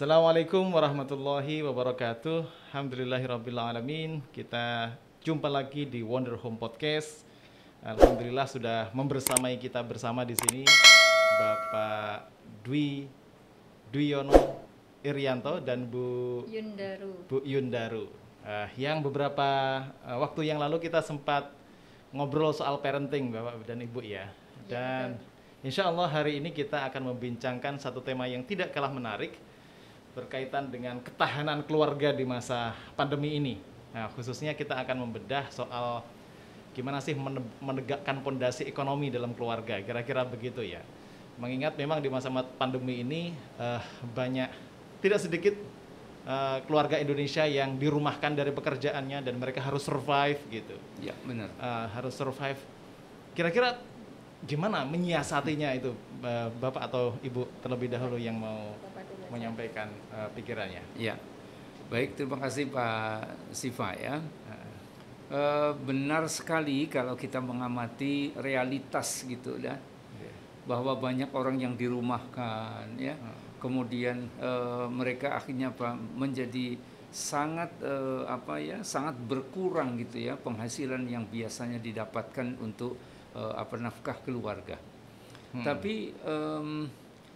Assalamualaikum warahmatullahi wabarakatuh. Alhamdulillahirabbil alamin. Kita jumpa lagi di Wonder Home Podcast. Alhamdulillah sudah membersamai kita bersama di sini Bapak Dwiyono Irianto dan Bu Yundaru. Yang beberapa waktu yang lalu kita sempat ngobrol soal parenting Bapak dan Ibu ya. Dan insya Allah hari ini kita akan membincangkan satu tema yang tidak kalah menarik berkaitan dengan ketahanan keluarga di masa pandemi ini. Nah, khususnya kita akan membedah soal gimana sih menegakkan pondasi ekonomi dalam keluarga, kira-kira begitu ya. Mengingat memang di masa pandemi ini banyak, tidak sedikit keluarga Indonesia yang dirumahkan dari pekerjaannya dan mereka harus survive gitu. Ya, benar. Harus survive. Kira-kira gimana menyiasatinya itu, Bapak atau Ibu terlebih dahulu yang mau menyampaikan pikirannya? Ya, baik, terima kasih Pak Siva ya. Benar sekali kalau kita mengamati realitas gitu ya, bahwa banyak orang yang dirumahkan ya, kemudian mereka akhirnya menjadi sangat sangat berkurang gitu ya penghasilan yang biasanya didapatkan untuk nafkah keluarga. Tapi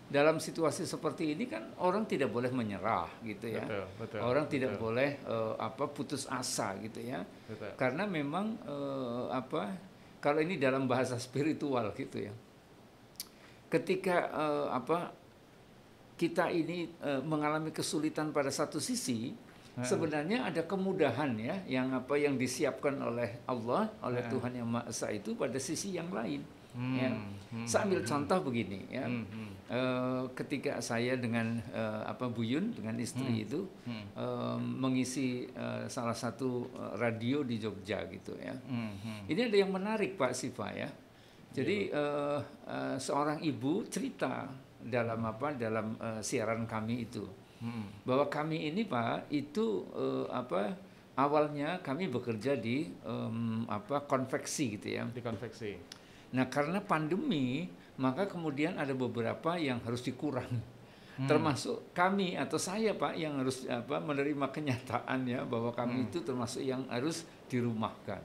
dalam situasi seperti ini kan orang tidak boleh menyerah gitu ya. Betul, orang tidak boleh putus asa gitu ya. Betul. Karena memang kalau ini dalam bahasa spiritual gitu ya. Ketika kita ini mengalami kesulitan pada satu sisi, sebenarnya ada kemudahan ya yang disiapkan oleh Allah, oleh Tuhan Yang Maha Esa itu pada sisi yang lain. Ya. Saya ambil contoh begini ya. Ketika saya dengan Bu Yun dengan istri itu mengisi salah satu radio di Jogja gitu ya. Ini ada yang menarik Pak Siva ya. Jadi seorang ibu cerita dalam siaran kami itu bahwa kami ini Pak itu awalnya kami bekerja di konveksi gitu ya. Di konveksi. Nah, karena pandemi, maka kemudian ada beberapa yang harus dikurangi. Termasuk kami atau saya Pak yang harus menerima kenyataan ya bahwa kami itu termasuk yang harus dirumahkan.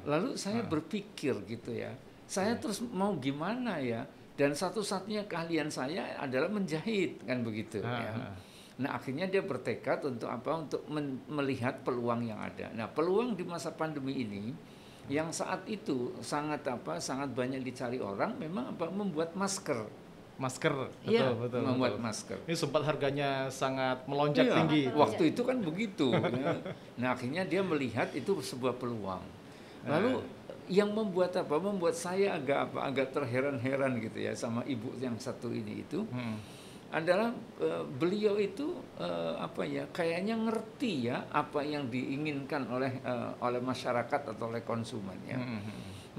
Lalu saya berpikir gitu ya. Saya terus mau gimana ya? Dan satu-satunya keahlian saya adalah menjahit kan begitu ya. Nah, akhirnya dia bertekad untuk untuk melihat peluang yang ada. Nah, peluang di masa pandemi ini yang saat itu sangat banyak dicari orang memang membuat masker. Betul, ya, betul. Membuat masker. Ini sempat harganya sangat melonjak tinggi. Waktu itu kan begitu. Ya. Nah, akhirnya dia melihat itu sebuah peluang. Lalu yang membuat saya agak terheran-heran gitu ya sama ibu yang satu ini itu adalah beliau itu kayaknya ngerti ya apa yang diinginkan oleh masyarakat atau oleh konsumen ya.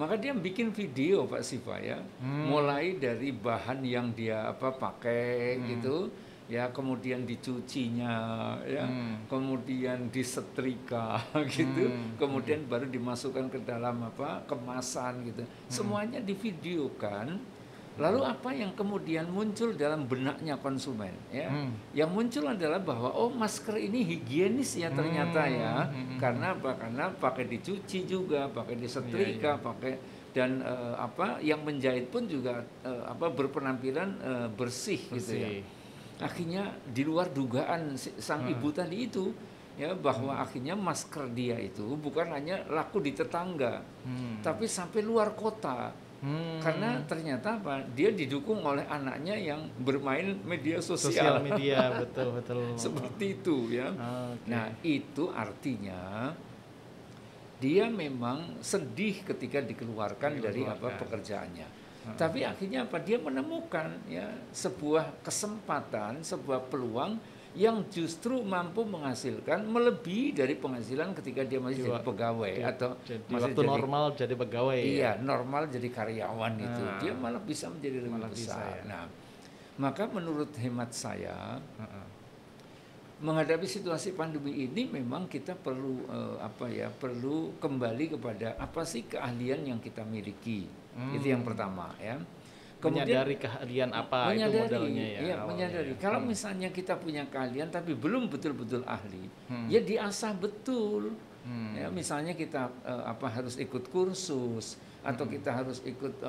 Maka dia bikin video Pak Siva ya, mulai dari bahan yang dia pakai gitu ya, kemudian dicucinya ya, kemudian disetrika gitu, kemudian baru dimasukkan ke dalam kemasan gitu. Semuanya divideokan. Lalu apa yang kemudian muncul dalam benaknya konsumen ya? Yang muncul adalah bahwa masker ini higienis ya ternyata ya. Karena apa? Karena pakai dicuci juga, pakai disetrika, pakai dan yang menjahit pun juga berpenampilan bersih gitu ya. Akhirnya di luar dugaan sang ibu tadi itu ya, bahwa akhirnya masker dia itu bukan hanya laku di tetangga, tapi sampai luar kota. Karena ternyata dia didukung oleh anaknya yang bermain media sosial media. betul seperti itu ya. Nah, itu artinya dia memang sedih ketika dikeluarkan dari pekerjaannya. Tapi akhirnya dia menemukan ya sebuah kesempatan, sebuah peluang yang justru mampu menghasilkan melebihi dari penghasilan ketika dia masih jadi pegawai atau masih waktu normal jadi pegawai. Iya, normal jadi karyawan itu. Dia malah bisa menjadi lebih besar. Nah, maka menurut hemat saya menghadapi situasi pandemi ini memang kita perlu perlu kembali kepada apa sih keahlian yang kita miliki. Itu yang pertama ya. menyadari keahlian apa itu modalnya ya. Iya, menyadari. Kalau misalnya kita punya keahlian tapi belum betul-betul ahli, ya diasah betul. Ya, misalnya kita harus ikut kursus atau kita harus ikut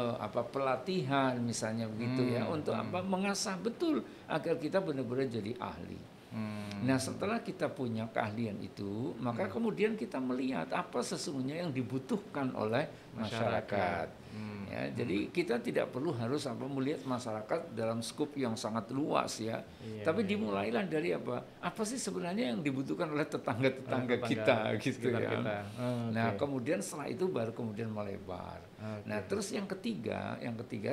pelatihan misalnya begitu ya untuk mengasah betul agar kita benar-benar jadi ahli. Nah, setelah kita punya keahlian itu, maka kemudian kita melihat apa sesungguhnya yang dibutuhkan oleh masyarakat. Ya, jadi kita tidak perlu harus melihat masyarakat dalam skop yang sangat luas ya. Tapi dimulailah dari apa sih sebenarnya yang dibutuhkan oleh tetangga-tetangga kita gitu ya. Nah, kemudian setelah itu baru kemudian melebar. Nah, terus yang ketiga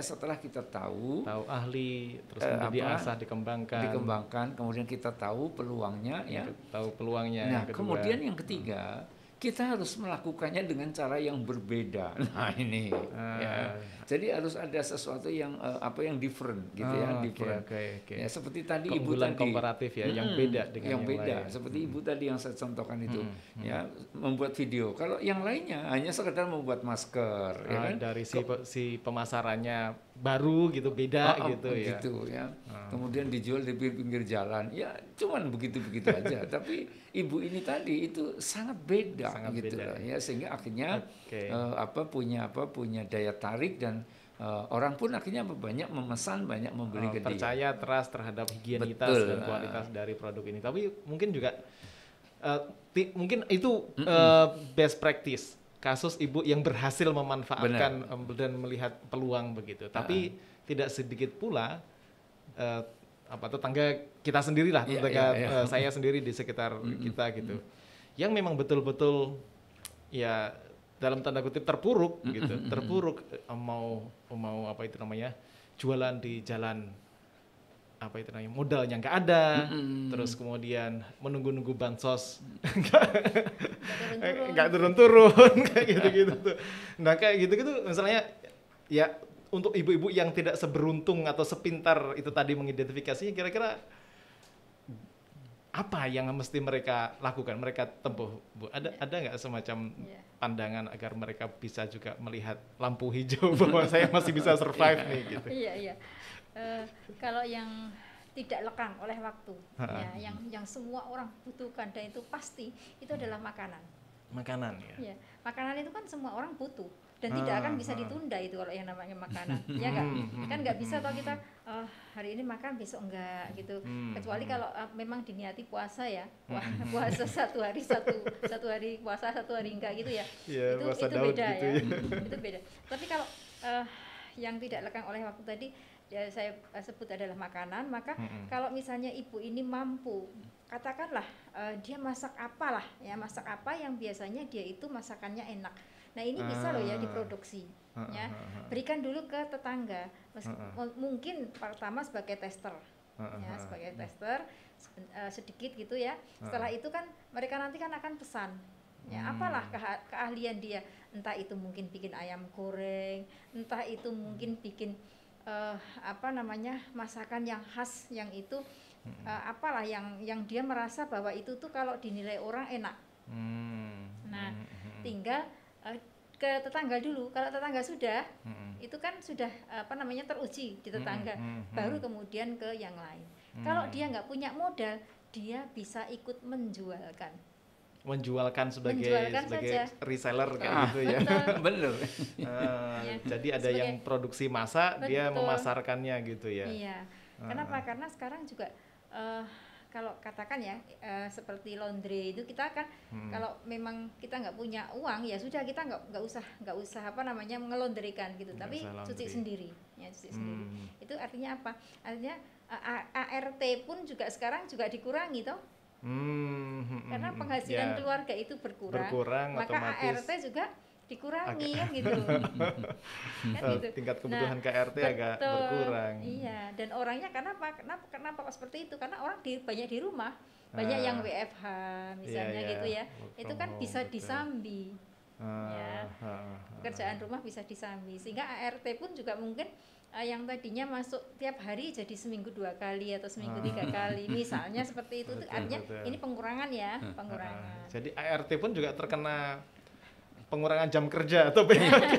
setelah kita tahu ahli, terus diasah, dikembangkan, kemudian kita tahu peluangnya ya. Tahu peluangnya. Nah, kemudian yang ketiga kita harus melakukannya dengan cara yang berbeda. Nah, ini ya. Jadi harus ada sesuatu yang yang different gitu ya, different. Ya, seperti tadi Ibu tadi komparatif ya, yang beda dengan yang beda. lain. Seperti Ibu tadi yang saya contohkan itu, ya, membuat video. Kalau yang lainnya hanya sekedar membuat masker, ya kan? Dari si pemasarannya baru gitu, beda gitu ya. Gitu ya. Kemudian dijual di pinggir jalan. Ya, cuman begitu-begitu aja. Tapi Ibu ini tadi itu sangat beda gitu lah ya, sehingga akhirnya punya daya tarik dan orang pun akhirnya banyak memesan, banyak membeli ke dia. Percaya, trust terhadap higienitas dan kualitas dari produk ini. Tapi mungkin juga mungkin itu best practice kasus Ibu yang berhasil memanfaatkan dan melihat peluang begitu. Tapi tidak sedikit pula tetangga kita sendirilah, saya sendiri di sekitar kita gitu, yang memang betul-betul ya dalam tanda kutip terpuruk gitu, mau jualan di jalan modalnya nggak ada, terus kemudian menunggu bansos nggak turun-turun kayak gitu tuh. Nah kayak gitu misalnya ya, untuk ibu-ibu yang tidak seberuntung atau sepintar itu tadi mengidentifikasinya, kira-kira apa yang mesti mereka lakukan, mereka tempuh, Bu? Ada nggak semacam pandangan agar mereka bisa juga melihat lampu hijau bahwa saya masih bisa survive nih gitu? Iya. Kalau yang tidak lekang oleh waktu, ya, yang semua orang butuhkan dan itu pasti itu adalah makanan. Makanan ya. Makanan itu kan semua orang butuh. Dan tidak akan bisa ditunda itu kalau yang namanya makanan, ya kan nggak bisa kalau kita hari ini makan besok enggak gitu, kecuali kalau memang diniati puasa ya, puasa satu hari puasa satu hari enggak gitu ya, itu beda gitu ya. Itu beda. Tapi kalau yang tidak lekang oleh waktu tadi ya saya sebut adalah makanan, maka kalau misalnya ibu ini mampu, katakanlah dia masak apa yang biasanya dia itu masakannya enak. Nah ini bisa loh ya diproduksi, ya berikan dulu ke tetangga, mungkin pertama sebagai tester, sedikit gitu ya. Setelah itu kan mereka nanti kan akan pesan, ya apalah keahlian dia, entah itu mungkin bikin ayam goreng, entah itu mungkin bikin masakan yang khas yang itu yang dia merasa bahwa itu tuh kalau dinilai orang enak. Nah tinggal ke tetangga dulu. Kalau tetangga sudah, itu kan sudah teruji di tetangga, baru kemudian ke yang lain. Kalau dia nggak punya modal, dia bisa ikut menjualkan sebagai reseller kayak gitu ya. Bener. Jadi ada yang produksi masa, dia memasarkannya gitu ya. Iya. Kenapa? Karena sekarang juga kalau katakan ya seperti laundry itu kita kan kalau memang kita nggak punya uang ya sudah, kita nggak usah ngelondrikan gitu, tapi cuci sendiri ya, sendiri. Itu artinya apa? Artinya ART pun juga sekarang juga dikurangi toh. Karena penghasilan keluarga itu berkurang, maka otomatis ART juga dikurangi kan gitu. Tingkat kebutuhan KRT agak berkurang. Iya, dan orangnya kenapa seperti itu? Karena orang banyak di rumah, banyak yang WFH misalnya gitu ya. Itu kan bisa disambi. Pekerjaan rumah bisa disambi, sehingga ART pun juga mungkin yang tadinya masuk tiap hari jadi seminggu 2 kali atau seminggu 3 kali misalnya seperti itu. Artinya ini pengurangan ya, pengurangan. Jadi ART pun juga terkena pengurangan jam kerja atau PHK.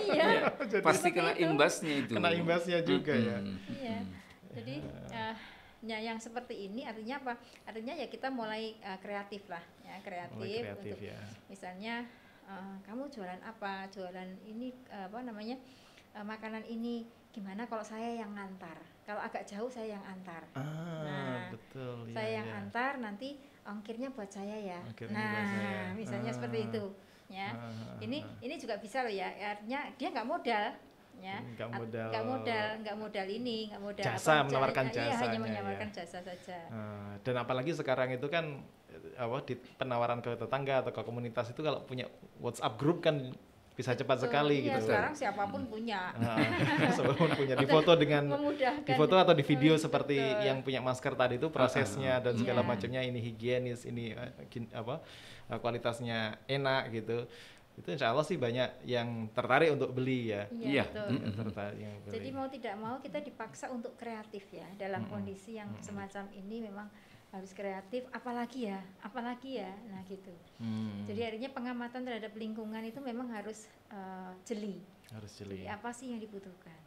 Iya. Pasti kena imbasnya itu. Kena imbasnya juga ya. Iya. Jadi yang seperti ini artinya apa? Artinya ya kita mulai kreatif lah, ya kreatif untuk ya. Misalnya kamu jualan apa? Jualan ini makanan ini. Gimana kalau saya yang ngantar? Kalau agak jauh saya yang antar. Betul. Saya yang antar, nanti ongkirnya buat saya ya. Misalnya seperti itu. Ya, ini juga bisa loh ya. Artinya dia nggak modal, ya. Nggak modal jasa, menawarkan jasa. Iya, hanya menawarkan jasa saja. Dan apalagi sekarang itu kan di penawaran ke tetangga atau ke komunitas itu kalau punya WhatsApp group kan bisa cepat sekali iya, gitu. Sekarang siapapun punya. Siapapun punya difoto atau di video seperti yang punya masker tadi itu prosesnya dan segala macamnya, ini higienis, ini kualitasnya enak gitu. Itu insya Allah sih banyak yang tertarik untuk beli ya. Iya, betul. Jadi mau tidak mau kita dipaksa untuk kreatif ya dalam kondisi yang semacam ini, memang harus kreatif, apalagi ya, nah gitu. Jadi akhirnya pengamatan terhadap lingkungan itu memang harus jeli. Jadi apa sih yang dibutuhkan?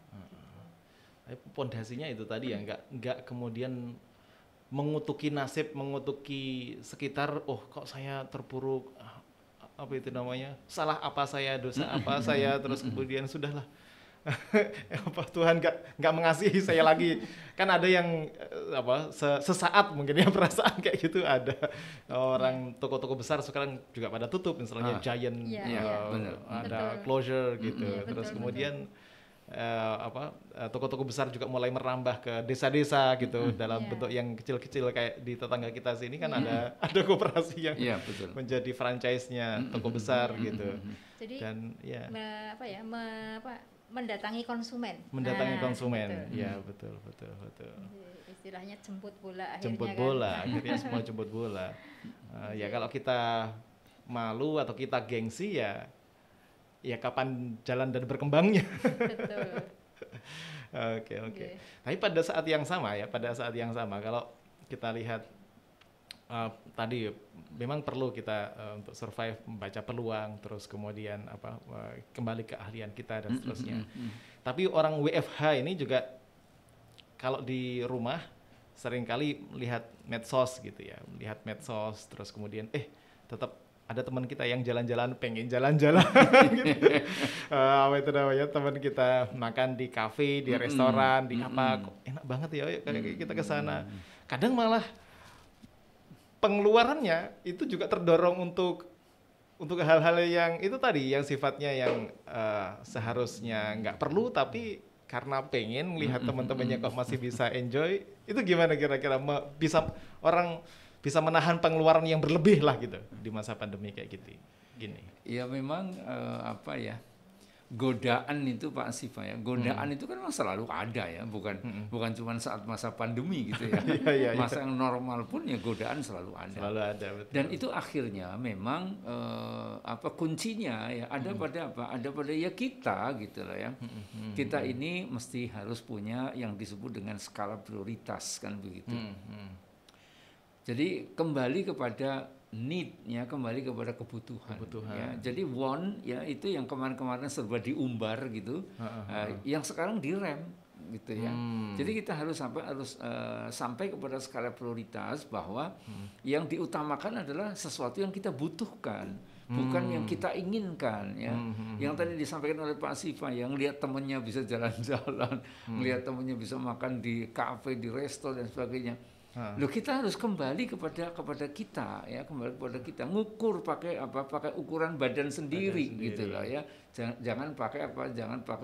Pondasinya itu tadi ya, nggak kemudian mengutuki nasib, mengutuki sekitar. Oh, kok saya terpuruk, apa itu namanya? Salah apa saya, dosa apa saya, terus kemudian sudahlah. Tuhan nggak mengasihi saya lagi, kan ada yang sesaat mungkin ya perasaan kayak gitu, ada orang toko-toko besar sekarang juga pada tutup, misalnya Giant ada closure gitu, terus kemudian toko-toko besar juga mulai merambah ke desa-desa gitu dalam bentuk yang kecil-kecil, kayak di tetangga kita sini kan ada koperasi yang menjadi franchise-nya toko besar gitu. Jadi dan mendatangi konsumen. Gitu. Ya betul. Istilahnya jemput bola akhirnya semua jemput bola. Ya kalau kita malu atau kita gengsi ya kapan jalan dan berkembangnya. Betul. Oke. Tapi pada saat yang sama kalau kita lihat tadi memang perlu kita untuk survive, membaca peluang, terus kemudian kembali ke ahlian kita dan seterusnya. Tapi orang WFH ini juga kalau di rumah seringkali melihat medsos gitu ya, terus kemudian tetap ada teman kita yang jalan-jalan, pengen jalan-jalan gitu. Itu namanya, teman kita makan di kafe, di restoran, di kok enak banget ya, kayak kita ke sana. Kadang malah pengeluarannya itu juga terdorong untuk hal-hal yang itu tadi, yang sifatnya yang seharusnya nggak perlu, tapi karena pengen melihat teman-temannya kok masih bisa enjoy. Itu gimana kira-kira orang bisa menahan pengeluaran yang berlebih lah gitu di masa pandemi kayak gini? Ya memang godaan itu Pak Siva ya, godaan itu kan memang selalu ada ya, bukan cuma saat masa pandemi gitu ya. Masa yang normal pun ya godaan selalu ada. Betul. Dan itu akhirnya memang kuncinya ya ada pada apa? Ada pada ya kita gitu lah ya. Kita ini mesti harus punya yang disebut dengan skala prioritas kan begitu. Jadi kembali kepada need-nya, kembali kepada kebutuhan. Ya. Jadi want ya itu yang kemarin-kemarin serba diumbar gitu, yang sekarang direm gitu ya. Jadi kita harus sampai kepada skala prioritas bahwa yang diutamakan adalah sesuatu yang kita butuhkan, bukan yang kita inginkan ya. Yang tadi disampaikan oleh Pak Siva, yang lihat temannya bisa jalan-jalan, melihat temannya bisa makan di kafe, di resto dan sebagainya. Loh, kita harus kembali kepada kita ya, kembali kepada kita, ngukur pakai ukuran badan sendiri gitu lah ya. Jangan pakai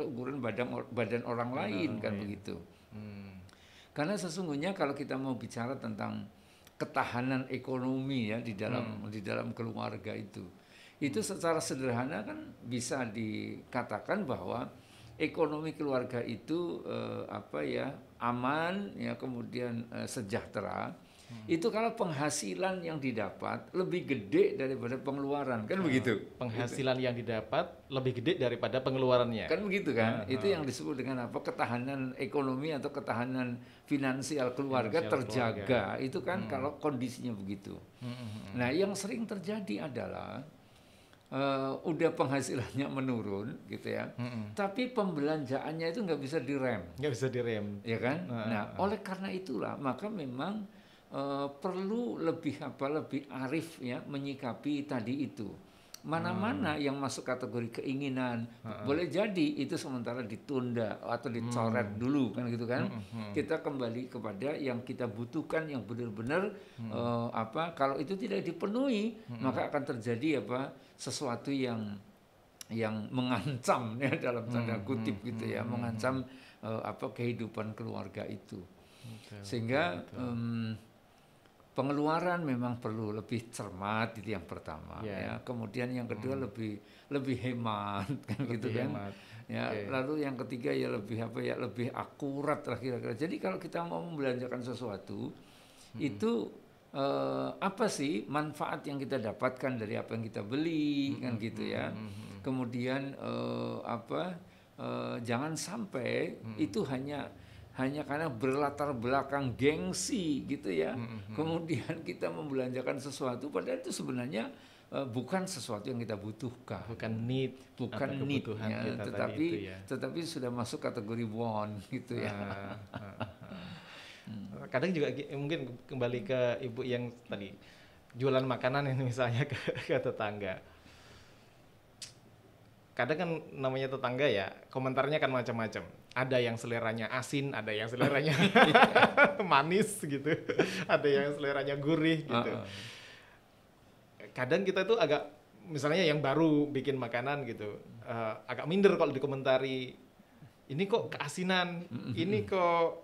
ukuran badan orang lain kan begitu. Karena sesungguhnya kalau kita mau bicara tentang ketahanan ekonomi ya di dalam keluarga itu secara sederhana kan bisa dikatakan bahwa ekonomi keluarga itu aman ya, kemudian sejahtera. Itu kalau penghasilan yang didapat lebih gede daripada pengeluaran kan begitu. Penghasilan yang didapat lebih gede daripada pengeluarannya. Kan begitu kan? Itu yang disebut dengan ketahanan ekonomi atau ketahanan finansial keluarga terjaga. Itu kan kalau kondisinya begitu. Nah, yang sering terjadi adalah udah penghasilannya menurun gitu ya, tapi pembelanjaannya itu nggak bisa direm. Nggak bisa direm, ya kan? Nah, oleh karena itulah maka memang perlu lebih arif ya menyikapi tadi itu. Mana-mana yang masuk kategori keinginan, boleh jadi itu sementara ditunda atau dicoret dulu kan gitu kan. Kita kembali kepada yang kita butuhkan, yang benar-benar kalau itu tidak dipenuhi, maka akan terjadi sesuatu yang mengancam ya dalam tanda kutip gitu ya, mengancam kehidupan keluarga itu. Sehingga pengeluaran memang perlu lebih cermat, itu yang pertama ya. Kemudian yang kedua lebih hemat kan gitu kan. Ya, lalu yang ketiga ya lebih akurat lah kira-kira. Jadi kalau kita mau membelanjakan sesuatu itu apa sih manfaat yang kita dapatkan dari apa yang kita beli kan gitu ya. Kemudian jangan sampai itu hanya karena berlatar belakang gengsi gitu ya. Kemudian kita membelanjakan sesuatu padahal itu sebenarnya bukan sesuatu yang kita butuhkan, bukan need ya, tetapi sudah masuk kategori want gitu ya. Kadang juga mungkin kembali ke ibu yang tadi jualan makanan ini misalnya ke tetangga. Kadang kan namanya tetangga ya, komentarnya kan macam-macam. Ada yang seleranya asin, ada yang seleranya manis gitu, ada yang seleranya gurih gitu. Kadang kita tuh agak, misalnya yang baru bikin makanan gitu, agak minder kalau dikomentari, ini kok keasinan, ini kok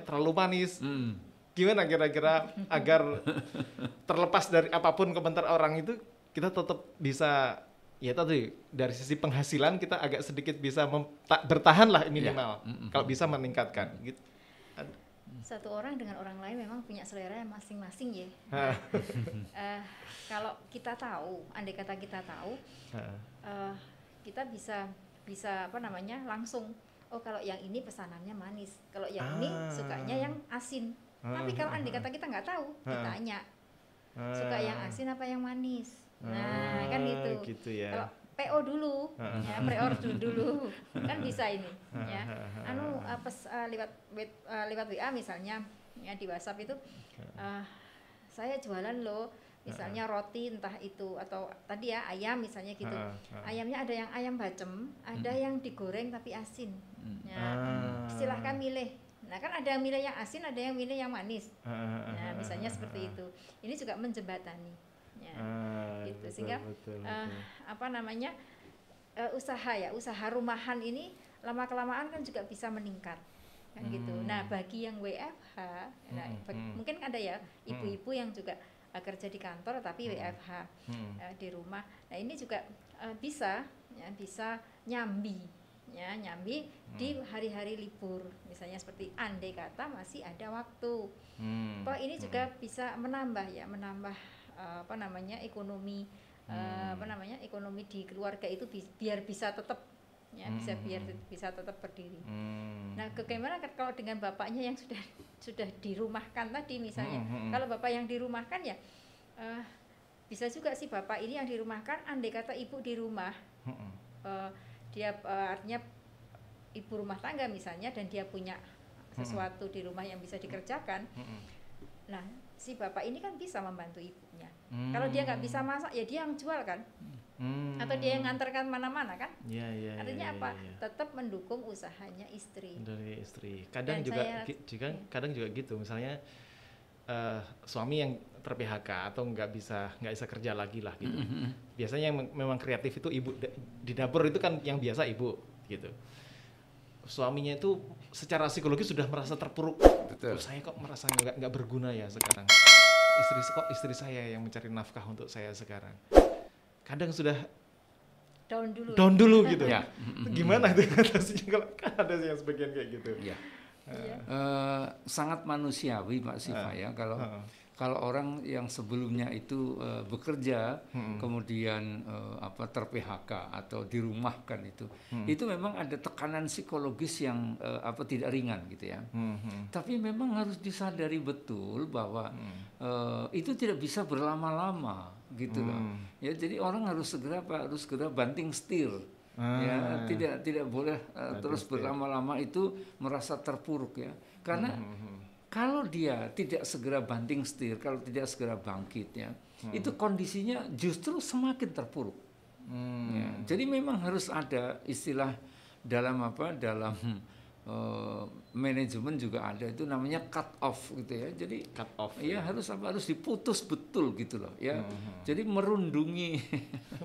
terlalu manis. Gimana kira-kira agar terlepas dari apapun komentar orang itu, kita tetap bisa, ya tadi dari sisi penghasilan kita agak sedikit bisa bertahan lah minimal, kalau bisa meningkatkan gitu. Satu orang dengan orang lain memang punya selera yang masing-masing ya. Kalau kita tahu, andai kata kita tahu, kita bisa langsung, oh kalau yang ini pesanannya manis, kalau yang ini sukanya yang asin. Tapi kalau andai kata kita nggak tahu, ditanya suka yang asin apa yang manis. Nah kan gitu ya. Kalau PO dulu, ya pre-order dulu, kan bisa ini. Ya, lewat WA misalnya, ya di WhatsApp itu, saya jualan loh, misalnya roti entah itu atau tadi ya ayam misalnya gitu. Ayamnya ada yang ayam bacem, ada yang digoreng tapi asin. Ya, silahkan milih. Nah kan ada yang milih yang asin, ada yang milih yang manis. Nah misalnya seperti itu. Ini juga menjembatani. Ya, gitu sehingga usaha rumahan ini lama kelamaan kan juga bisa meningkat kan gitu. Nah bagi yang WFH, mungkin ada ya ibu-ibu yang juga kerja di kantor tapi WFH di rumah. Nah ini juga bisa nyambi di hari-hari libur, misalnya seperti andai kata masih ada waktu. Toh ini juga bisa menambah ekonomi ekonomi di keluarga itu biar bisa tetap bisa tetap berdiri. Nah, bagaimana kalau dengan bapaknya yang sudah dirumahkan tadi misalnya. Kalau bapak yang dirumahkan ya bisa juga sih bapak ini yang dirumahkan, andai kata ibu di rumah. Dia artinya ibu rumah tangga misalnya, dan dia punya sesuatu di rumah yang bisa dikerjakan. Nah, si bapak ini kan bisa membantu ibunya. Kalau dia nggak bisa masak, ya dia yang jual kan, atau dia yang ngantarkan mana-mana kan. Artinya apa? Tetap mendukung usahanya istri. Dari istri. Kadang juga gitu. Misalnya suami yang ter-PHK atau nggak bisa kerja lagi lah gitu. Biasanya yang memang kreatif itu ibu di dapur itu kan yang biasa ibu gitu. Suaminya itu secara psikologis sudah merasa terpuruk. Betul. Saya kok merasa nggak berguna ya sekarang. Istri saya yang mencari nafkah untuk saya sekarang. Kadang sudah down dulu gitu. Ya. Gimana itu atasnya kalau kan ada yang sebagian kayak gitu. Ya. Sangat manusiawi Pak Siva ya kalau orang yang sebelumnya itu bekerja kemudian ter-PHK atau dirumahkan itu memang ada tekanan psikologis yang tidak ringan gitu ya. Tapi memang harus disadari betul bahwa itu tidak bisa berlama-lama gitu loh. Ya, jadi orang harus segera banting setir. Ya, tidak boleh terus berlama-lama itu merasa terpuruk ya. Karena kalau dia tidak segera banting setir, kalau tidak segera bangkit ya, itu kondisinya justru semakin terpuruk. Ya, jadi memang harus ada istilah dalam manajemen juga ada, itu namanya cut off gitu ya. Jadi cut off ya harus diputus betul gitu loh ya. Jadi merundungi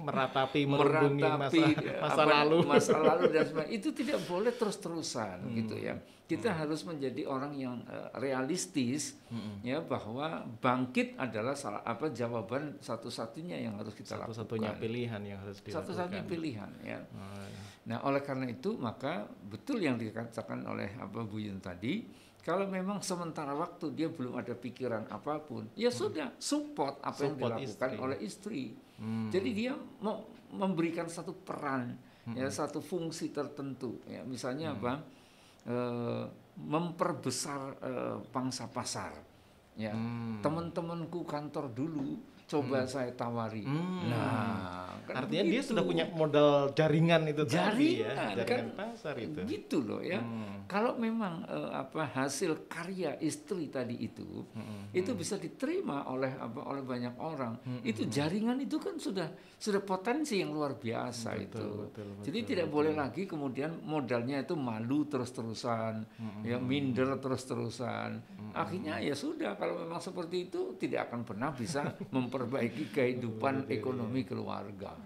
meratapi masa lalu dan sebagainya, itu tidak boleh terus-terusan gitu ya. Kita harus menjadi orang yang realistis ya, bahwa bangkit adalah jawaban satu-satunya yang harus kita lakukan. Satu-satunya pilihan yang harus dilakukan. Satu-satunya pilihan ya. Nah, oleh karena itu maka betul yang dikatakan oleh Bu Yun tadi, kalau memang sementara waktu dia belum ada pikiran apapun, ya sudah support yang dilakukan oleh istri. Jadi dia mau memberikan satu peran, ya, satu fungsi tertentu. Ya, misalnya memperbesar pangsa pasar. Ya, teman-temanku kantor dulu coba saya tawari. Nah, kan artinya dia sudah punya modal jaringan itu tadi ya, jaringan kan, pasar itu. Gitu loh ya. Kalau memang hasil karya istri tadi itu bisa diterima oleh banyak orang, itu jaringan itu kan sudah potensi yang luar biasa. Betul. Jadi tidak boleh lagi kemudian modalnya itu malu terus-terusan, ya minder terus-terusan. Akhirnya ya sudah, kalau memang seperti itu tidak akan pernah bisa memperbaiki kehidupan ekonomi keluarga.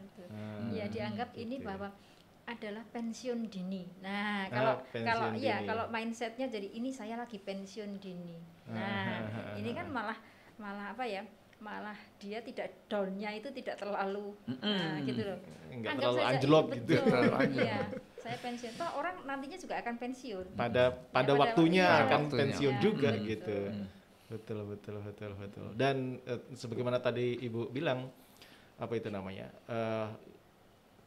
Ya, dianggap ini bahwa adalah pensiun dini. Nah, kalau mindsetnya jadi ini saya lagi pensiun dini. Nah, ini kan malah malah dia tidak down-nya itu tidak terlalu gitu loh. Enggak terlalu anjlok gitu. Iya, saya pensiun. Toh orang nantinya juga akan pensiun. Pada waktunya akan pensiun juga gitu. Betul. Dan sebagaimana tadi Ibu bilang,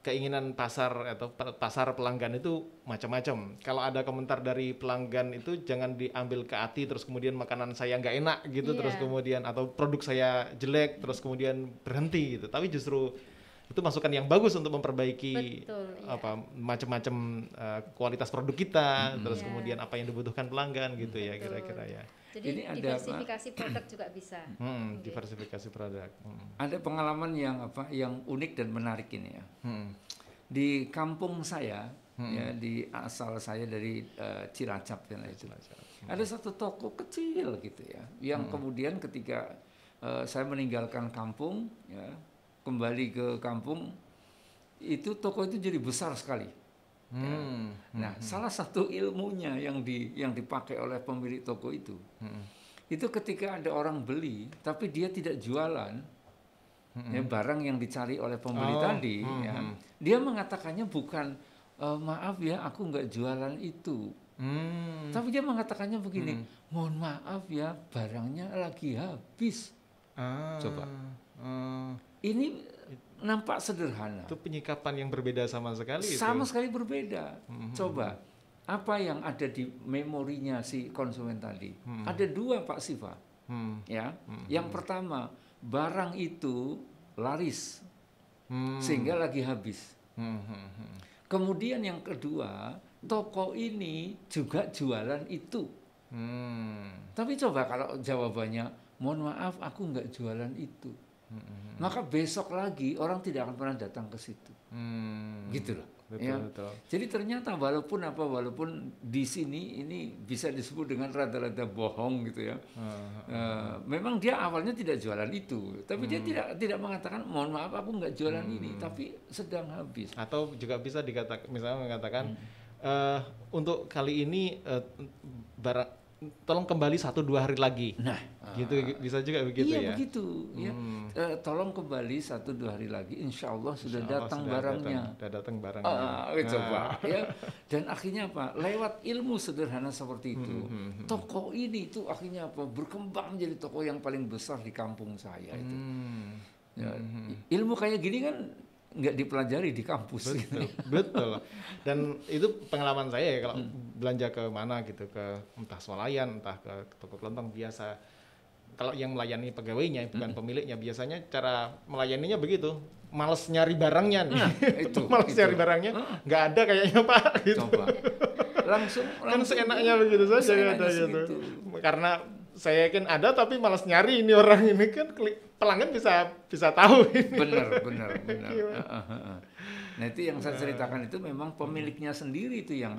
keinginan pasar atau pasar pelanggan itu macam-macam. Kalau ada komentar dari pelanggan itu jangan diambil ke hati, terus kemudian makanan saya nggak enak gitu, terus kemudian atau produk saya jelek, terus kemudian berhenti gitu. Tapi justru itu masukan yang bagus untuk memperbaiki macam-macam kualitas produk kita, terus kemudian apa yang dibutuhkan pelanggan gitu. Ya kira-kira ya. Jadi ini diversifikasi produk juga bisa. Diversifikasi produk. Ada pengalaman yang unik dan menarik ini ya. Di kampung saya, ya, di asal saya dari Cilacap dan Cilacap. Ada satu toko kecil gitu ya, yang kemudian ketika saya meninggalkan kampung, ya, kembali ke kampung, itu toko itu jadi besar sekali. Nah, salah satu ilmunya yang dipakai oleh pemilik toko itu ketika ada orang beli tapi dia tidak jualan ya, barang yang dicari oleh pembeli tadi, ya, dia mengatakannya bukan maaf ya aku nggak jualan itu, tapi dia mengatakannya begini, mohon maaf ya barangnya lagi habis. Coba ini nampak sederhana. Itu penyikapan yang berbeda sama sekali. Sama sekali berbeda. Coba, apa yang ada di memorinya si konsumen tadi? Ada dua, Pak Siva. Ya, yang pertama, barang itu laris sehingga lagi habis. Kemudian yang kedua, toko ini juga jualan itu. Tapi coba kalau jawabannya, mohon maaf, aku nggak jualan itu. Maka besok lagi orang tidak akan pernah datang ke situ, gitu loh. Betul. Jadi ternyata walaupun di sini ini bisa disebut dengan rada-rada bohong gitu ya. Memang dia awalnya tidak jualan itu, tapi dia tidak mengatakan mohon maaf aku nggak jualan ini, tapi sedang habis. Atau juga bisa misalnya mengatakan untuk kali ini barang tolong kembali 1-2 hari lagi. Nah, gitu bisa juga begitu iya, ya. begitu. Ya. Tolong kembali 1-2 hari lagi, insya Allah sudah datang barangnya. Sudah datang barangnya. Coba ya. Dan akhirnya apa? Lewat ilmu sederhana seperti itu, toko ini itu akhirnya apa? Berkembang menjadi toko yang paling besar di kampung saya itu. Ya, ilmu kayak gini kan nggak dipelajari di kampus. Betul. Dan itu pengalaman saya ya, kalau belanja ke mana gitu, ke entah swalayan, entah ke toko kelontong biasa. Kalau yang melayani pegawainya bukan pemiliknya, biasanya cara melayaninya begitu. Males nyari barangnya nih. Males nyari barangnya. Nggak ada kayaknya Pak gitu. Coba. Langsung kan seenaknya begitu saja ada gitu. Karena saya yakin ada tapi malas nyari ini orang ini kan pelanggan bisa tahu ini. Benar. Nah itu yang saya ceritakan itu memang pemiliknya sendiri itu yang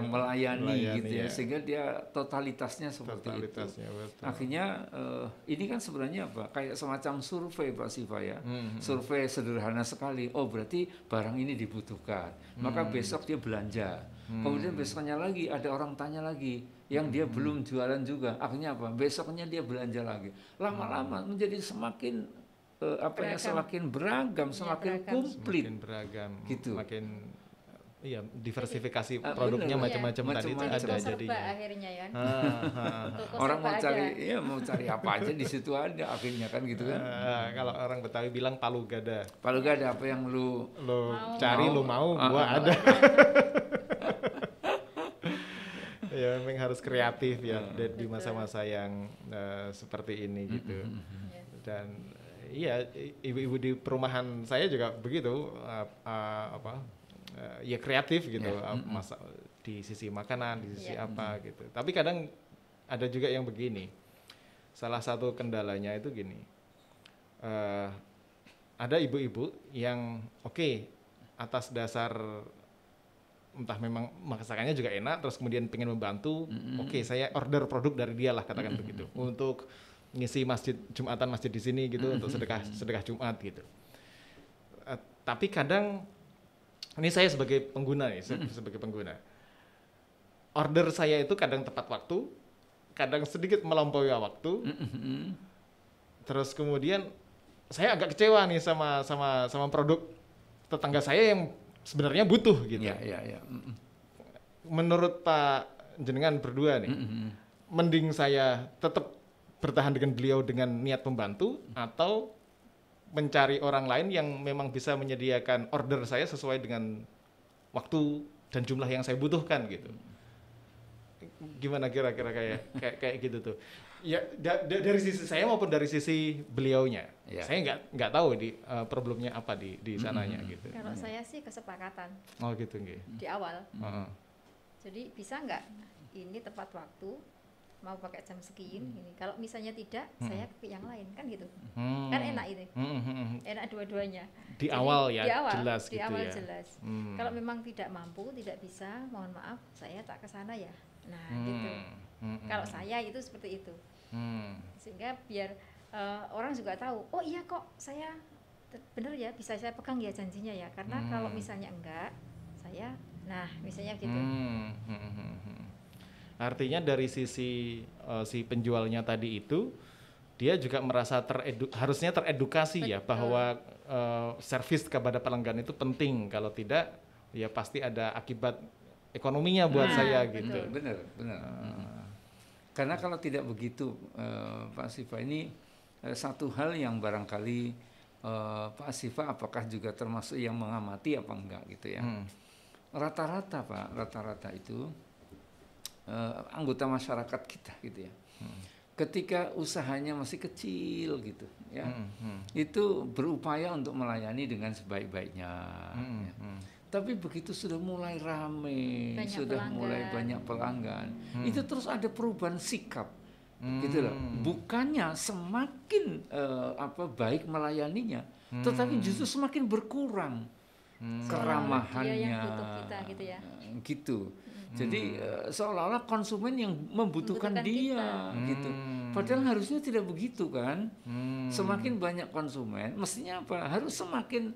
melayani gitu ya, sehingga dia totalitasnya seperti itu. Betul. Akhirnya ini kan sebenarnya apa? Kayak semacam survei Pak Siva ya. Survei sederhana sekali. Oh berarti barang ini dibutuhkan. Maka besok dia belanja. Kemudian besoknya lagi ada orang tanya lagi yang dia belum jualan juga. Akhirnya apa? Besoknya dia belanja lagi. Lama-lama menjadi semakin semakin beragam, semakin komplit. Semakin beragam. Gitu. Makin diversifikasi produknya macam-macam tadi itu ada jadinya. Akhirnya ya. Orang mau cari apa aja di situ ada akhirnya kan gitu kan. Kalau orang Betawi bilang palu gada. Palu gada apa yang lu cari lu mau gua ada. Ya memang harus kreatif ya di masa-masa yang seperti ini gitu. Dan iya ibu-ibu di perumahan saya juga begitu ya kreatif gitu, masa di sisi makanan, di sisi apa gitu. Tapi kadang ada juga yang begini. Salah satu kendalanya itu gini. Ada ibu-ibu yang atas dasar entah memang masakannya juga enak, terus kemudian pengen membantu, saya order produk dari dia lah katakan begitu, untuk ngisi Jumatan masjid di sini gitu, untuk sedekah Jumat gitu. Tapi kadang ini saya sebagai pengguna nih, sebagai pengguna, order saya itu kadang tepat waktu, kadang sedikit melampaui waktu, terus kemudian saya agak kecewa nih sama produk tetangga saya yang sebenarnya butuh gitu. Menurut Pak jenengan berdua nih, mending saya tetap bertahan dengan beliau dengan niat membantu atau mencari orang lain yang memang bisa menyediakan order saya sesuai dengan waktu dan jumlah yang saya butuhkan gitu. Gimana kira-kira kayak gitu tuh? Ya dari sisi saya maupun dari sisi beliaunya, saya nggak tahu problemnya apa di sananya gitu. Kalau saya sih kesepakatan. Oh gitu nggih. Di awal. Jadi bisa nggak ini tepat waktu, mau pakai jam sekian ini. Kalau misalnya tidak, saya ke yang lain kan gitu. Kan enak itu. Enak dua-duanya. Di awal ya jelas di gitu awal ya. Jelas. Kalau memang tidak mampu, tidak bisa, mohon maaf, saya tak ke sana ya. Nah, gitu. Kalau saya itu seperti itu. Sehingga biar orang juga tahu, oh iya kok saya bener ya, bisa saya pegang ya janjinya ya. Karena kalau misalnya enggak, saya misalnya gitu. Artinya dari sisi si penjualnya tadi itu, dia juga merasa harusnya teredukasi. Betul. Ya bahwa servis kepada pelanggan itu penting. Kalau tidak, ya pasti ada akibat ekonominya buat saya gitu. Benar. Karena kalau tidak begitu, Pak Siva, ini satu hal yang barangkali Pak Siva apakah juga termasuk yang mengamati apa enggak gitu ya. Rata-rata Pak, itu anggota masyarakat kita gitu ya. Ketika usahanya masih kecil gitu ya, itu berupaya untuk melayani dengan sebaik-baiknya. Ya. Tapi begitu sudah mulai ramai, mulai banyak pelanggan, itu terus ada perubahan sikap, gitu loh. Bukannya semakin baik melayaninya, tetapi justru semakin berkurang keramahannya, gitu ya. Gitu. Jadi seolah-olah konsumen yang membutuhkan dia, gitu. Padahal harusnya tidak begitu kan. Semakin banyak konsumen, mestinya apa? Harus semakin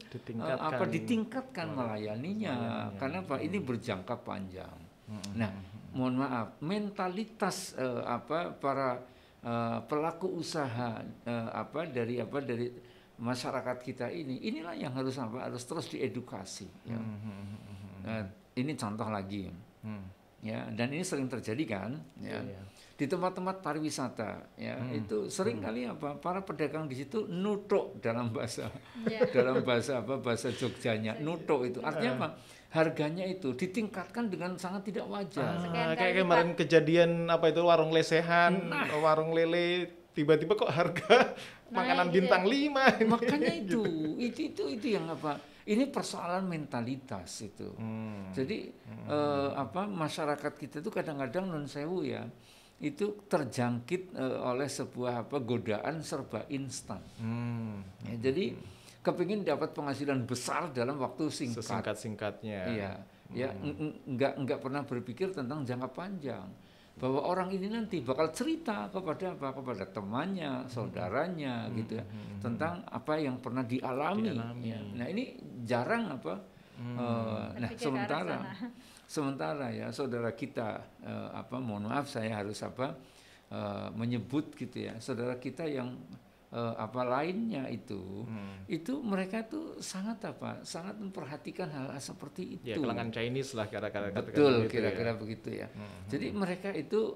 ditingkatkan melayaninya. Karena apa? Ini berjangka panjang. Nah, mohon maaf, mentalitas para pelaku usaha dari masyarakat kita inilah yang harus terus diedukasi. Ya. Nah, ini contoh lagi, ya, dan ini sering terjadi kan, ya. Di tempat-tempat pariwisata, ya, itu sering kali para pedagang di situ nutuk dalam bahasa bahasa Jogjanya, nutuk itu artinya apa? Harganya itu ditingkatkan dengan sangat tidak wajar. Kayak kemarin kejadian warung lesehan, warung lele, tiba-tiba kok harga makanan bintang 5. Makanya itu yang ini persoalan mentalitas itu. Jadi masyarakat kita itu kadang-kadang non sewu ya, itu terjangkit oleh sebuah godaan serba instan. Ya, jadi kepingin dapat penghasilan besar dalam waktu singkat. Sesingkat-singkatnya. Iya, ya enggak pernah berpikir tentang jangka panjang. Bahwa orang ini nanti bakal cerita kepada temannya, saudaranya gitu ya, tentang apa yang pernah dialami. Ya. Nah, ini jarang nah sementara ya saudara kita mohon maaf saya harus menyebut gitu ya, saudara kita yang lainnya itu mereka tuh sangat memperhatikan hal seperti itu. Ya, kalangan Chinese lah kira-kira. Betul, kira-kira begitu ya. Jadi mereka itu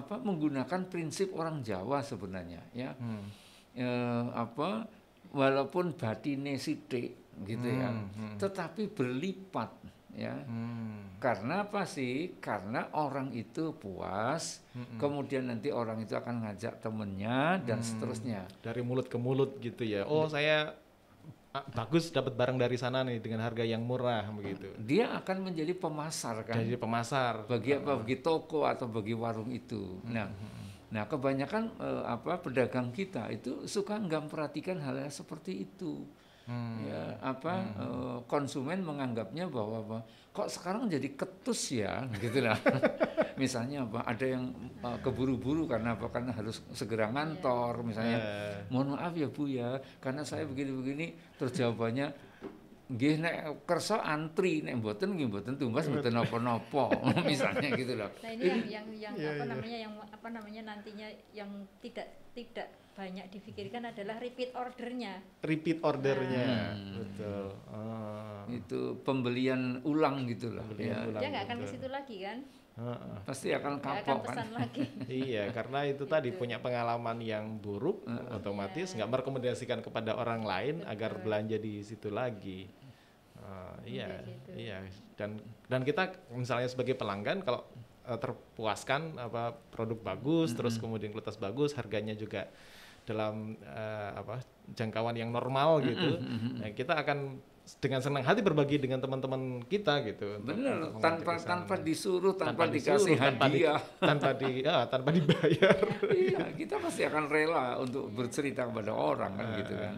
menggunakan prinsip orang Jawa sebenarnya ya. Walaupun batine sithik gitu ya, tetapi berlipat ya. Karena apa sih? Karena orang itu puas, kemudian nanti orang itu akan ngajak temennya dan seterusnya. Dari mulut ke mulut gitu ya. Oh, saya bagus dapat barang dari sana nih dengan harga yang murah begitu. Dia akan menjadi pemasar kan. Jadi pemasar. Bagi toko atau bagi warung itu. Nah, kebanyakan pedagang kita itu suka nggak memperhatikan hal seperti itu. Ya, konsumen menganggapnya bahwa kok sekarang jadi ketus ya gitu lah. Misalnya ada yang keburu-buru karena harus segera ngantor misalnya. Mohon maaf ya Bu ya, karena saya begini-begini, terus jawabannya nggih nek kersa antri, nek mboten nggih mboten tumbas mboten napa-napa misalnya gitu loh. Nah, ini yang nantinya yang tidak banyak difikirkan adalah repeat ordernya. Betul. Itu pembelian ulang gitu loh. Dia nggak akan ke situ lagi kan? Pasti akan kapok kan. Lagi. Iya, karena itu tadi punya pengalaman yang buruk, otomatis nggak merekomendasikan kepada orang lain agar belanja di situ lagi. Iya. Dan kita misalnya sebagai pelanggan kalau terpuaskan produk bagus, terus kemudian kualitas bagus, harganya juga dalam jangkauan yang normal gitu, nah, kita akan dengan senang hati berbagi dengan teman-teman kita gitu. Benar, tanpa disuruh, tanpa dikasih hadiah, tanpa dibayar. Iya, kita pasti akan rela untuk bercerita kepada orang kan gitu kan.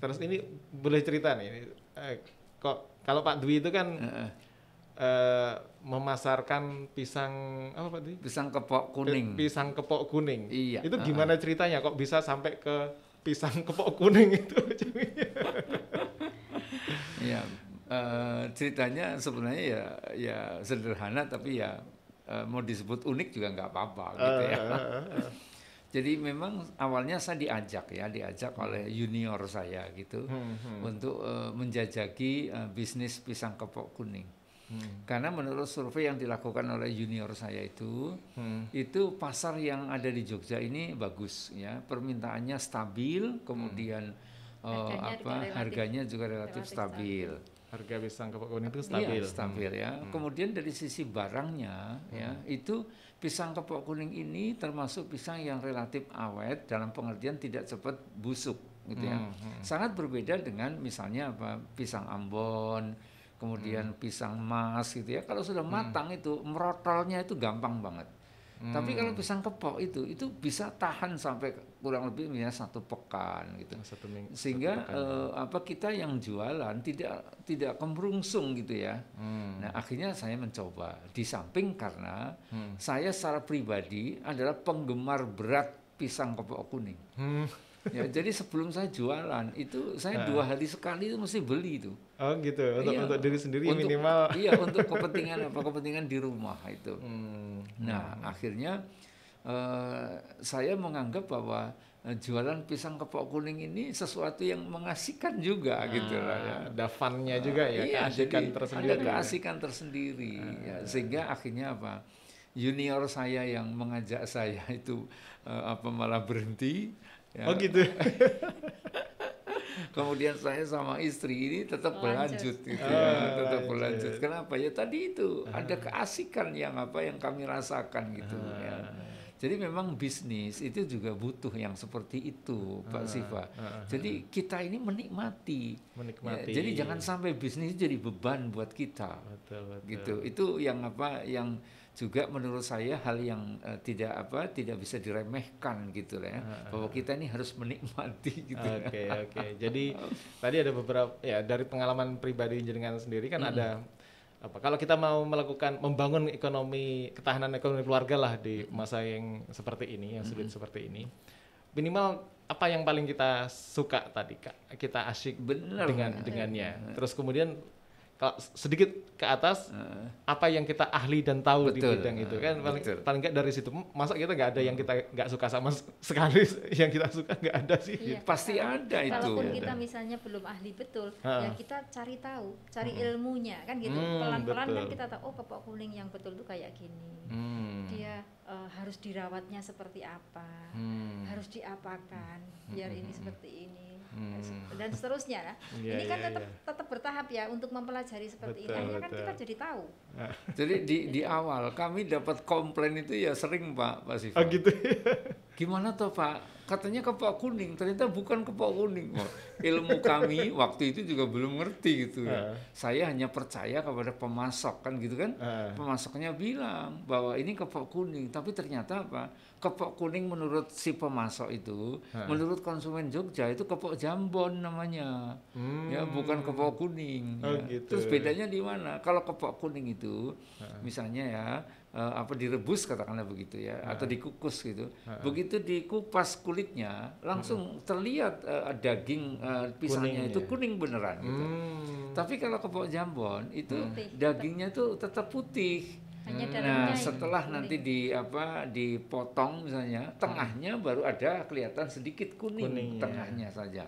Terus ini boleh cerita nih, kok kalau Pak Dwi itu kan memasarkan pisang apa Pak Dwi? Pisang kepok kuning. Pisang kepok kuning. Iya. Itu gimana ceritanya kok bisa sampai ke pisang kepok kuning itu? Ya, ceritanya sebenarnya ya sederhana tapi ya mau disebut unik juga nggak apa-apa gitu ya. Jadi memang awalnya saya diajak oleh junior saya gitu untuk menjajaki bisnis pisang kepok kuning. Karena menurut survei yang dilakukan oleh junior saya itu pasar yang ada di Jogja ini bagus ya, permintaannya stabil, kemudian harganya juga relatif stabil. Harga pisang kepok kuning itu stabil. Iya, stabil ya. Kemudian dari sisi barangnya ya, itu pisang kepok kuning ini termasuk pisang yang relatif awet dalam pengertian tidak cepat busuk gitu ya. Sangat berbeda dengan misalnya pisang Ambon, kemudian pisang Mas gitu ya. Kalau sudah matang itu merotolnya itu gampang banget. Tapi kalau pisang kepok itu bisa tahan sampai kurang lebih misalnya 1 pekan gitu. Sehingga kita yang jualan tidak kemrungsung gitu ya. Nah, akhirnya saya mencoba. Di samping karena saya secara pribadi adalah penggemar berat pisang kepok kuning. Ya, jadi sebelum saya jualan itu saya 2 hari sekali itu mesti beli itu. Oh gitu, Iya, untuk diri sendiri untuk, minimal. Iya, untuk kepentingan apa? Kepentingan di rumah itu. Nah, akhirnya saya menganggap bahwa jualan pisang kepok kuning ini sesuatu yang mengasihkan juga gitu lah ya. Ada fun-nya juga ya, Iya, keasikan jadi tersendiri. ada keasikan tersendiri. Ya, sehingga akhirnya apa? Junior saya yang mengajak saya itu malah berhenti. Ya. Oh gitu. Kemudian saya sama istri ini tetap berlanjut gitu tetap berlanjut. Kenapa? Ya tadi itu ada keasikan yang kami rasakan gitu ya. Jadi memang bisnis itu juga butuh yang seperti itu, Pak Siva. Jadi kita ini menikmati. Ya, jadi jangan sampai bisnis jadi beban buat kita. Betul. Gitu. Itu yang yang juga menurut saya hal yang tidak bisa diremehkan gitu lah ya, bahwa kita ini harus menikmati gitu. Oke. Jadi tadi ada beberapa ya dari pengalaman pribadi jenengan sendiri kan ada kalau kita mau membangun ketahanan ekonomi keluarga lah di masa yang seperti ini, yang sulit seperti ini, minimal apa yang paling kita suka tadi Kak, kita asyik dengannya. Terus kemudian kalau sedikit ke atas apa yang kita ahli dan tahu di bidang itu kan paling nggak dari situ, masa kita nggak ada yang kita nggak suka sama sekali, yang kita suka nggak ada sih. Iya, pasti ada itu. Kalaupun kita misalnya belum ahli betul, ya kita cari tahu, cari ilmunya kan gitu. Pelan-pelan kan kita tahu kepok kuning yang betul tuh kayak gini. Dia harus dirawatnya seperti apa, harus diapakan biar ini seperti ini. Dan seterusnya. Ini kan tetap bertahap ya untuk mempelajari seperti ini. Akhirnya kan kita jadi tahu. Jadi di awal kami dapat komplain itu ya sering Pak Siva. Oh gitu. Gimana toh Pak? Katanya kepok kuning, ternyata bukan kepok kuning. Ilmu kami waktu itu juga belum ngerti gitu ya. Saya hanya percaya kepada pemasok kan gitu kan. Pemasoknya bilang bahwa ini kepok kuning, tapi ternyata kepok kuning menurut si pemasok itu, menurut konsumen Jogja itu kepok jambon namanya. Ya, bukan kepok kuning. Ya. Gitu. Terus bedanya di mana? Kalau kepok kuning itu misalnya ya direbus katakanlah begitu ya, atau dikukus gitu. Begitu dikupas kulitnya langsung terlihat daging pisangnya itu kuning beneran gitu. Tapi kalau kepok jambon itu dagingnya itu tetap putih. Nah, setelah nanti dipotong misalnya, tengahnya baru ada kelihatan sedikit kuning tengahnya saja.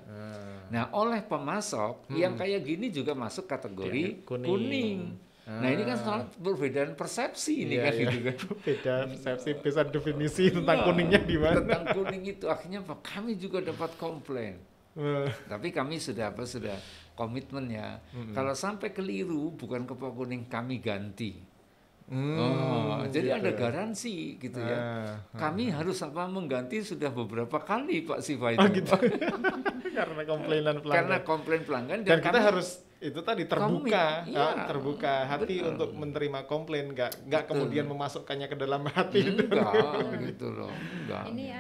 Nah, oleh pemasok yang kayak gini juga masuk kategori kuning. Nah, ini kan soal perbedaan persepsi ini kan gitu kan. Beda persepsi, beda definisi tentang kuningnya di mana. Tentang kuning itu akhirnya kami juga dapat komplain. Tapi kami sudah komitmen ya. Kalau sampai keliru bukan kepok kuning kami ganti. Jadi ada garansi gitu ya. Kami harus mengganti sudah beberapa kali Pak Siva itu. Gitu. Karena komplainan pelanggan. Karena komplain pelanggan dan kita harus itu tadi terbuka, terbuka hati untuk menerima komplain, nggak kemudian memasukkannya ke dalam hati. Enggak, gitu loh. Enggak. Ini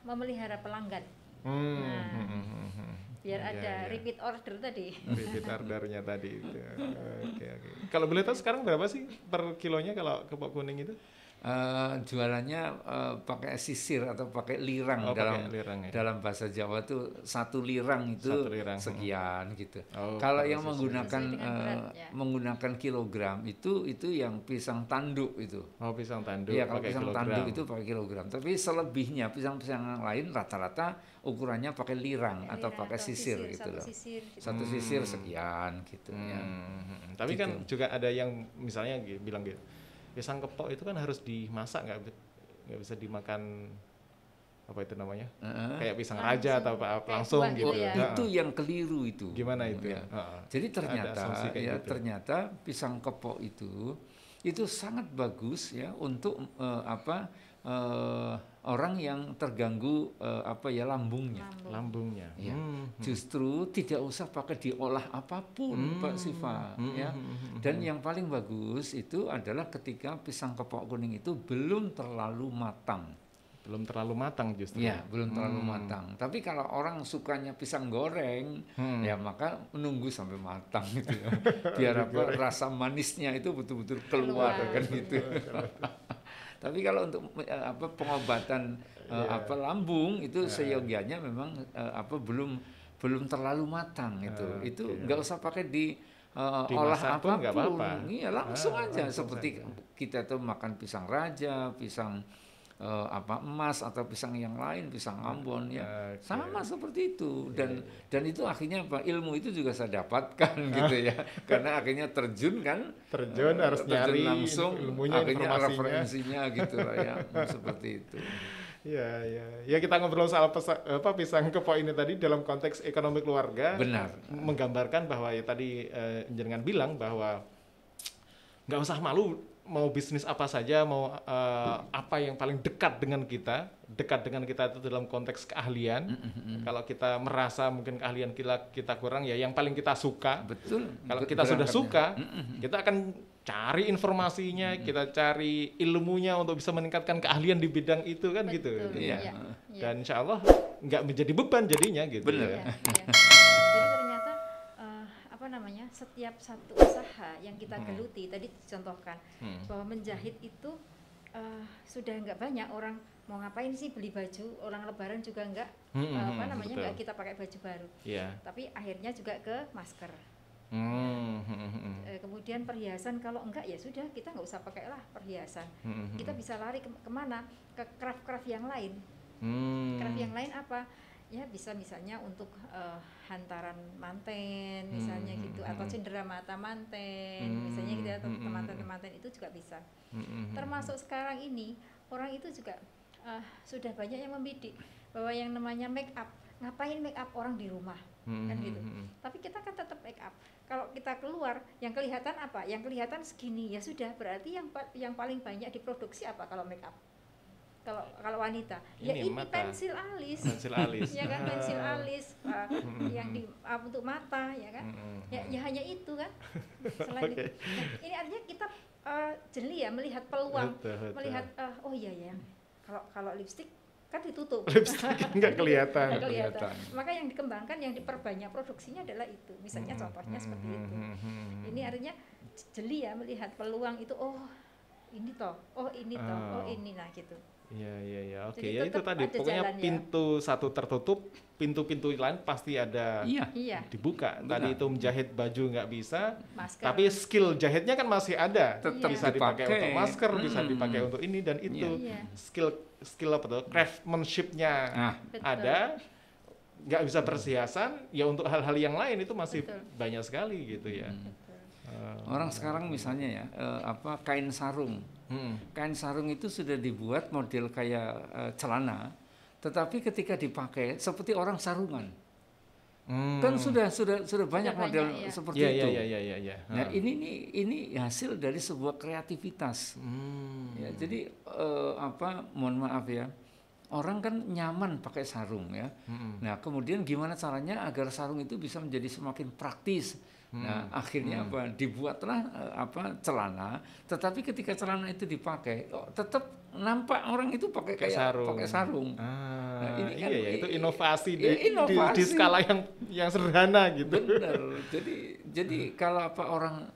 memelihara pelanggan. Biar ada repeat order tadi. Repeat ordernya tadi. Oke. Kalau boleh tahu sekarang berapa sih per kilonya kalau kepok kuning itu? Jualannya pakai sisir atau pakai lirang dalam bahasa Jawa tuh 1 lirang itu sekian gitu. Kalau yang menggunakan kilogram itu yang pisang tanduk itu. Pisang tanduk. Iya, kalau pisang tanduk itu pakai kilogram. Tapi selebihnya pisang-pisang yang lain rata-rata ukurannya pakai lirang atau pakai sisir gitu loh. Satu sisir sekian gitu ya. Tapi kan juga ada yang misalnya bilang gitu. Pisang kepok itu kan harus dimasak, nggak bisa dimakan apa itu namanya, kayak pisang raja atau apa langsung gitu. Itu yang keliru itu. Gimana itu? Ya. Jadi ternyata pisang kepok itu sangat bagus ya untuk orang yang terganggu lambungnya. Ya. Justru tidak usah pakai diolah apapun Pak Siva ya. Dan yang paling bagus itu adalah ketika pisang kepok kuning itu belum terlalu matang. Belum terlalu matang justru. Ya, belum terlalu matang. Tapi kalau orang sukanya pisang goreng, ya maka menunggu sampai matang gitu ya. Biar rasa manisnya itu betul-betul keluar kan gitu. Tapi kalau untuk pengobatan lambung itu seyogianya memang belum terlalu matang itu nggak usah pakai olah apapun, nggak apa-apa. Iya langsung aja langsung seperti kita tuh makan pisang raja, pisang emas atau pisang yang lain, pisang Ambon sama seperti itu dan itu akhirnya ilmu itu juga saya dapatkan gitu ya karena akhirnya terjun harus nyari langsung ilmunya, akhirnya referensinya gitu lah ya seperti itu. Ya kita ngobrol soal pisang kepo ini tadi dalam konteks ekonomi keluarga. Benar. Menggambarkan bahwa ya tadi jenengan bilang bahwa nggak usah malu mau bisnis apa saja, mau apa yang paling dekat dengan kita itu dalam konteks keahlian. Kalau kita merasa mungkin keahlian kita kurang, ya yang paling kita suka. Betul. Kalau kita sudah suka, kita akan cari informasinya, kita cari ilmunya untuk bisa meningkatkan keahlian di bidang itu kan. Betul, gitu. Iya. Dan insya Allah nggak menjadi beban jadinya gitu. Benar. Ya. Jadi ternyata setiap satu usaha yang kita geluti tadi dicontohkan bahwa menjahit itu sudah nggak banyak orang mau ngapain sih beli baju orang Lebaran juga nggak nggak kita pakai baju baru. Tapi akhirnya juga ke masker. Kemudian perhiasan kalau enggak ya sudah kita nggak usah pakailah perhiasan. Kita bisa lari kemana? Ke craft yang lain. Craft yang lain apa? Ya bisa misalnya untuk hantaran manten misalnya gitu atau cendera mata manten misalnya gitu atau temanten itu juga bisa. Termasuk sekarang ini orang itu juga sudah banyak yang membidik bahwa yang namanya make up, ngapain make up orang di rumah kan gitu. Tapi kita kan tetap make up. Kalau kita keluar yang kelihatan apa? Yang kelihatan segini ya sudah berarti yang paling banyak diproduksi apa kalau make up? Kalau wanita ini pensil alis ya kan, pensil alis yang untuk mata ya kan, ya hanya itu kan. Selain itu, ini artinya kita jeli ya melihat peluang, melihat oh iya ya kalau lipstik kan ditutup, nggak kelihatan. Maka yang dikembangkan, yang diperbanyak produksinya adalah itu, misalnya contohnya seperti itu. Ini artinya jeli ya melihat peluang itu, oh ini toh, oh ini nah gitu. Iya. Oke, ya itu tadi pokoknya pintu satu tertutup, pintu-pintu lain pasti ada dibuka. Tadi itu menjahit baju nggak bisa, masker. Tapi skill jahitnya kan masih ada. Tetap bisa dipakai untuk masker, bisa dipakai untuk ini dan itu. Skill apa tuh? Craftsmanship-nya ada. Nggak bisa perhiasan, ya untuk hal-hal yang lain itu masih banyak sekali gitu ya. Orang sekarang misalnya ya kain sarung. Kain sarung itu sudah dibuat model kayak celana, tetapi ketika dipakai seperti orang sarungan. Kan sudah banyak model seperti itu. Iya. Nah, ini hasil dari sebuah kreativitas. Ya, jadi mohon maaf ya. Orang kan nyaman pakai sarung ya. Nah, kemudian gimana caranya agar sarung itu bisa menjadi semakin praktis? Nah, akhirnya dibuatlah celana, tetapi ketika celana itu dipakai tetap nampak orang itu pakai sarung. Nah, ini kan itu inovasi di skala yang sederhana gitu. Benar. Jadi kalau orang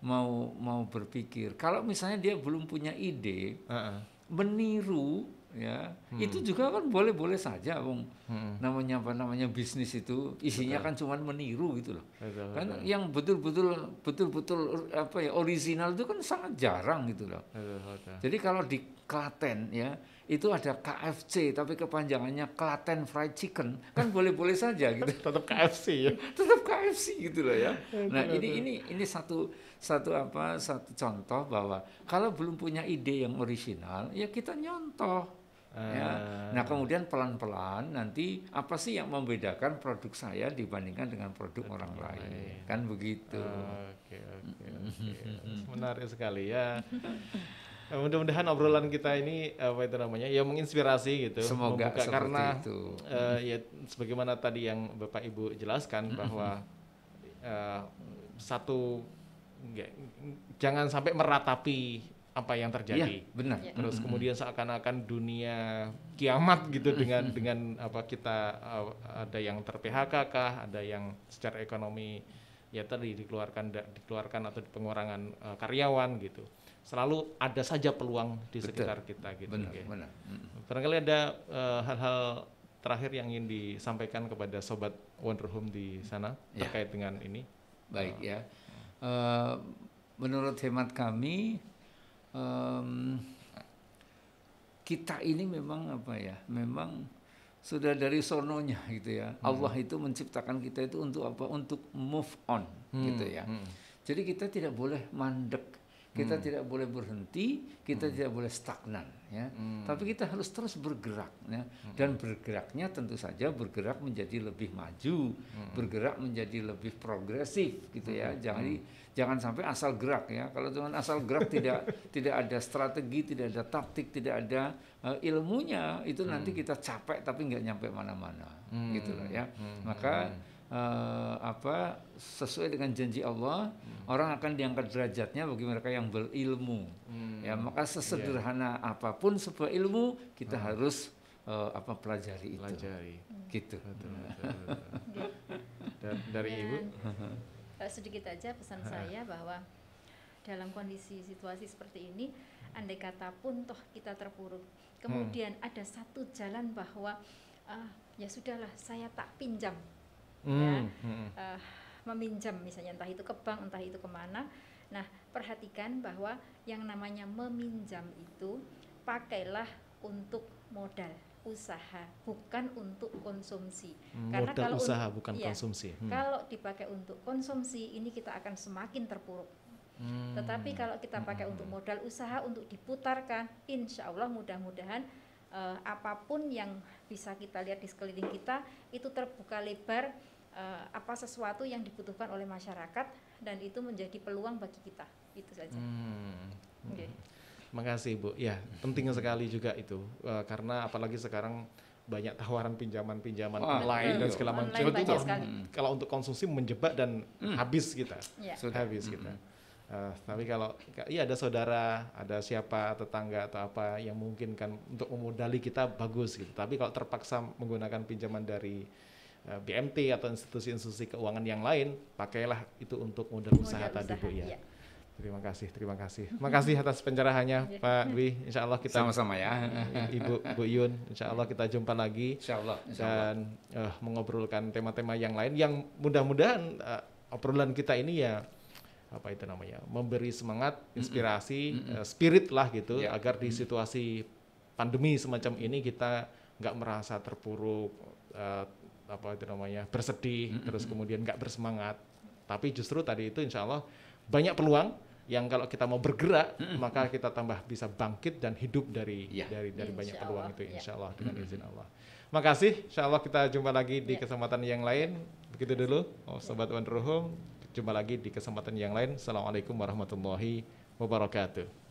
mau berpikir, kalau misalnya dia belum punya ide, meniru ya itu juga kan boleh saja, namanya bisnis itu isinya kan cuma meniru gitu loh. Kan yang betul-betul original itu kan sangat jarang gitu loh. Jadi kalau di Klaten ya itu ada KFC tapi kepanjangannya Klaten Fried Chicken kan boleh saja gitu. Tetap KFC ya. Tetap KFC gitu loh ya. Nah, ini satu contoh bahwa kalau belum punya ide yang original ya kita nyontoh. Ya. Nah, kemudian pelan-pelan nanti apa sih yang membedakan produk saya dibandingkan dengan produk orang lain? Kan begitu. Oke. Menarik sekali ya. Mudah-mudahan obrolan kita ini ya menginspirasi gitu. Semoga karena itu. Ya sebagaimana tadi yang Bapak Ibu jelaskan bahwa jangan sampai meratapi apa yang terjadi. Ya, benar. Terus kemudian seakan-akan dunia kiamat gitu dengan kita ada yang ter-PHK kah, ada yang secara ekonomi ya tadi dikeluarkan atau pengurangan karyawan gitu. Selalu ada saja peluang di sekitar kita gitu. Benar. Barangkali ada hal-hal terakhir yang ingin disampaikan kepada sobat Wonder Home di sana terkait dengan ini. Baik ya. Menurut hemat kami kita ini memang memang sudah dari sononya gitu ya. Allah itu menciptakan kita itu untuk apa? Untuk move on gitu ya. Jadi kita tidak boleh mandek. Kita tidak boleh berhenti, kita tidak boleh stagnan, ya. Tapi kita harus terus bergerak, ya. Dan bergeraknya tentu saja bergerak menjadi lebih maju, bergerak menjadi lebih progresif, gitu ya. Jangan sampai asal gerak, ya. Kalau cuma asal gerak tidak ada strategi, tidak ada taktik, tidak ada ilmunya, itu nanti kita capek tapi nggak nyampe mana-mana, gitu loh, ya. Maka sesuai dengan janji Allah, orang akan diangkat derajatnya bagi mereka yang berilmu. Ya, maka sesederhana apapun sebuah ilmu kita harus pelajari itu. Gitu. Betul. Dari Ibu sedikit aja pesan saya bahwa dalam kondisi situasi seperti ini, andai kata pun toh kita terpuruk, kemudian ada satu jalan bahwa ya sudahlah, saya tak pinjam. Meminjam misalnya, entah itu ke bank, entah itu kemana. Nah, perhatikan bahwa yang namanya meminjam itu pakailah untuk modal usaha, bukan untuk konsumsi. Karena modal kalau usaha bukan konsumsi. Kalau dipakai untuk konsumsi, ini kita akan semakin terpuruk. Tetapi kalau kita pakai untuk modal usaha, untuk diputarkan, insya Allah mudah-mudahan apapun yang bisa kita lihat di sekeliling kita itu terbuka lebar, sesuatu yang dibutuhkan oleh masyarakat, dan itu menjadi peluang bagi kita. Itu saja. Makasih Bu. Ya, penting sekali juga itu, karena apalagi sekarang banyak tawaran pinjaman online dan segala macam. Kalau untuk konsumsi menjebak dan habis kita, habis kita. Tapi kalau ada saudara, ada siapa, tetangga atau apa yang mungkin kan untuk memodali kita, bagus gitu. Tapi kalau terpaksa menggunakan pinjaman dari BMT atau institusi-institusi keuangan yang lain, pakailah itu untuk modal usaha tadi Bu ya. Terima kasih. Makasih atas pencerahannya Pak Dwi. Insya Allah kita sama-sama ya. Bu Yun, Insya Allah kita jumpa lagi. Insya Allah. Dan mengobrolkan tema-tema yang lain yang mudah-mudahan obrolan kita ini ya memberi semangat, inspirasi, spirit lah gitu, agar di situasi pandemi semacam ini kita nggak merasa terpuruk, bersedih, terus kemudian nggak bersemangat. Tapi justru tadi itu insya Allah banyak peluang yang kalau kita mau bergerak, maka kita tambah bisa bangkit dan hidup dari banyak peluang itu, insya Allah dengan izin Allah. Makasih, insya Allah kita jumpa lagi di kesempatan yang lain. Begitu dulu, Sobat Wonder Home. Jumpa lagi di kesempatan yang lain. Assalamualaikum warahmatullahi wabarakatuh.